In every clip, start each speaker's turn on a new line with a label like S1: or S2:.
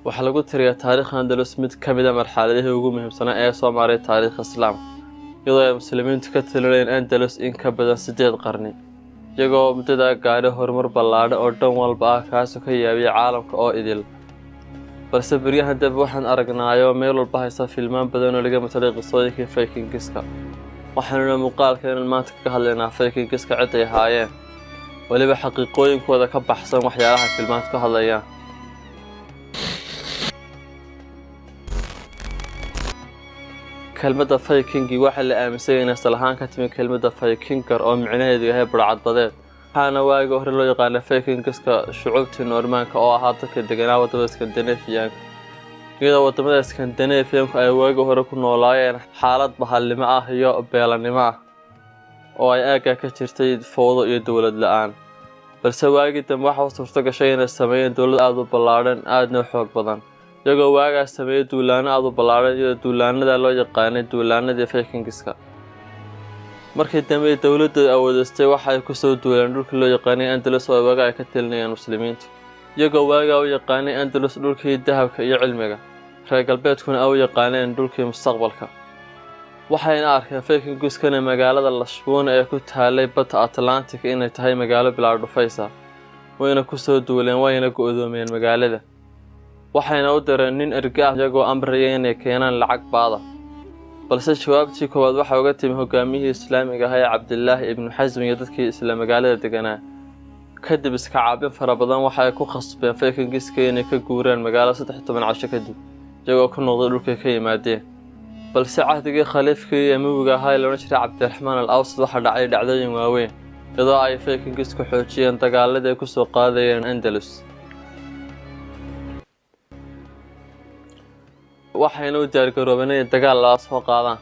S1: waxaa lagu tiriyaa taariikhda Andalus mid ka mid ah marxaladihii ugu muhiimsanaa ee soo maray taariikhda Islaamka, iyadoo ay muslimiintu ka talinayeen Andalus in ka badan 8 qarni, iyagoo muddada gaadhay horumar ballaadhan oo dhan walba ah kaasoo ka yaabiyay caalamka oo idil. balse beryahan dambe waxaan aragnaayo meel walba haysta filmaan badan oo laga matalay qisooyinkii Vikingska. waxaanuna muuqaalkeenan maanta ka hadlaynaa Vikingska cid ay ahaayeen, waliba xaqiiqooyinkooda ka baxsan waxyaalaha filmaantu ka hadlayaan. kelmadda Vikingi waxaa la aaminsan yahay inay asal ahaan ka timi kelmadda Vikingar oo micnaheedu yahay burcadbadeed, waxaana waagii hore loo yaqaanay Vikingska shucuubtii Noormaanka oo ahaa dadka deganaa wadamada Skandinaafiyaanka, iyadoo wadamada Skandinaafiyaanku ay waagii hore ku noolaayeen xaalad bahalnimo ah iyo beelanimo ah oo ay aagga ka jirtay fowdo iyo dowlad la'aan. balse waagii dambe waxaa suurto gashay inay sameeyeen dowlad aad u ballaadhan aadna u xoog badan, iyagoo waagaas sameeyay duulaano aad u ballaadhan iyo duulaanada loo yaqaanay duulaanadii Vikingska. markii dambe dowladdu awoodistay waxa ay ku soo duuleen dhulkii loo yaqaanay Andalus oo waaga ay ka talinayeen muslimiintu, iyagoo waaga u yaqaanay Andalus dhulkii dahabka iyo cilmiga, reer galbeedkuna u yaqaaneen dhulkii mustaqbalka. waxayna arkeen Vikingskana magaalada Lashbona ee ku taalay badda Atlantic inay tahay magaalo bilaa dhufaysa, wayna ku soo duuleen wayna go'doomiyeen magaalada. waxayna u direen nin erga ah iyagoo amraya inay keenaan lacag baada, balse jawaabtii koowaad waxa uga timi hogaamiyihii Islaamiga ah Cabdillaahi ibn Xasm iyo dadkii isla magaalada deganaa. kadib iska caabin fara badan waxa ay ku khasbeen Vikingska inay ka guuraan magaalada 13 casho kadib, iyagoo ku noqday dhulkii ka yimaadeen. balse cahdigii khaliifkii Amawiga ahaa ee la oran jiray Cabdiraxmaan al-Awsad waxaa dhacay dhacdooyin waaweyn, iyadoo ay Vikingsku xoojiyeen dagaaladii ay ku soo qaadayeen Andalus. waxayna u diyaargaroobeen inay dagaal la soo qaadaan,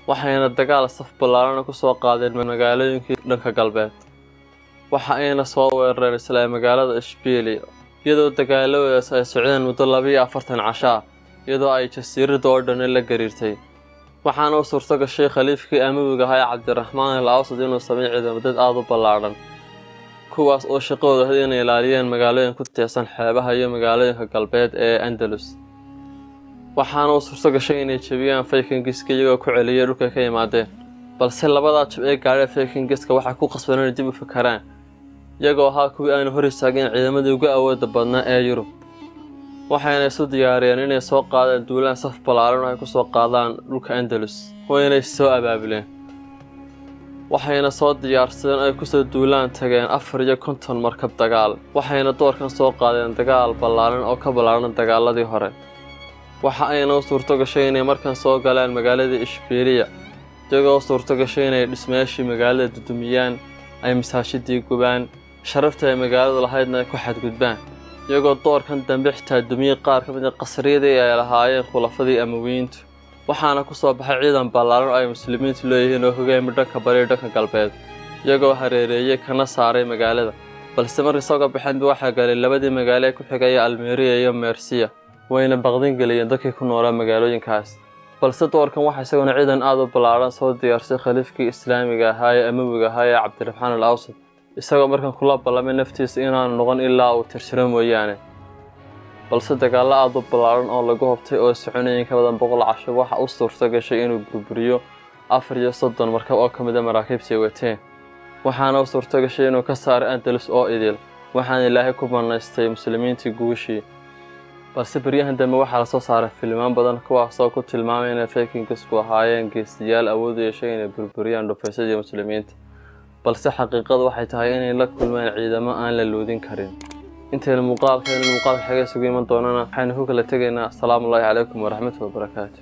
S1: waxayna dagaal saf ballaaran ku soo qaadeen magaalooyinkii dhanka galbeed. waxa ayna soo weerareen isla magaalada Ishbiliya, iyadoo dagaaladaas ay socdeen muddo 42 casho ah, iyadoo ay jasiiradda oo dhan la gariirtay. waxaana u suurto gashay khaliifkii Amawiga ahaa Cabdiraxmaan al-Awsad inuu sameeyo ciidamad aad u ballaaran, kuwaas oo shaqadooda ahayd inay ilaaliyaan magaalooyin ku teesan xeebaha iyo magaalooyinka galbeed ee Andalus. waxaana u suurto gashay inay jabiyaan Vikingska iyagoo ku celiyay dhulka ka yimaadeen, balse labada jab ee gaadhay Vikingska waxay ku qasbeen inay dib u fikiraan, iyagoo ahaa kuwii aan hor istaagin ciidamadii ugu awoodda badnaa ee Yurub. waxayna isu diyaariyeen inay soo qaadaan duulaan saf ballaaran oo ay ku soo qaadaan dhulka Andalus, wayna soo abaabuleen. waxayna soo diyaarsadeen ay ku soo duulaan tageen 54 markab dagaal, waxayna doorkan soo qaadeen dagaal ballaaran oo ka ballaaran dagaaladii hore. waxa ayna u suurto gashay inay markan soo galaan magaalada Ishbiliya, iyagoo suurto gashay inay dhismayaashii magaalada dudumiyaan, ay masaajidii gubaan, sharafta ay magaaladu lahaydna ku xadgudbaan, iyagoo doorkan dambe xitaa dumiyay qaar ka mid ah qasriyadii ay lahaayeen khulafadii Amawiyiintu. waxaana ku soo baxay ciidan ballaaran oo ay muslimiintu leeyihiin oo hogaamiyay dhanka bari iyo dhanka galbeed, iyagoo hareereeyay kana saaray magaalada. balse markii soo baxeen waxaa galay labadii magaalo ee ku xigay Almeria iyo Murcia, wayna baqdin geliyeen dadkii ku noolaa magaalooyinkaas. balse doorkan waxa isaguna ciidan aad u ballaaran soo diyaarsay khaliifkii Islaamiga ahaa ee Amawiga ahaa Cabdiraxmaan al-Awsad, isagoo markan kula ballamay naftiisa inaanu noqon ilaa uu tirtiro mooyaane. balse dagaal aad u ballaaran oo lagu hubtay oo soconayay ka badan 100 casho waxa uu suurto gashay inuu burburiyo 34 markab oo ka mid ah maraakiibtii wateen, waxaana uu suurto gashay inuu ka saaray Andalus oo idil, waxaana Ilaahay ku banaystay muslimiintii guushii. balse beryahan dambe waxaa la soo saaray filmaan badan kuwaasoo ku tilmaamay inay Vikingsku ahaayeen geesiyaal awood u yeeshay inay burburiyaan dhufaysadii muslimiinta, balse xaqiiqadu waxay tahay inay la kulmeen ciidamo aan la loodin karin. intayna muuqaalka xigay isugu iman doonana waxaynu ku kala tegaynaa. Assalaamu calaykum waraxmatullaahi wabarakaatuh.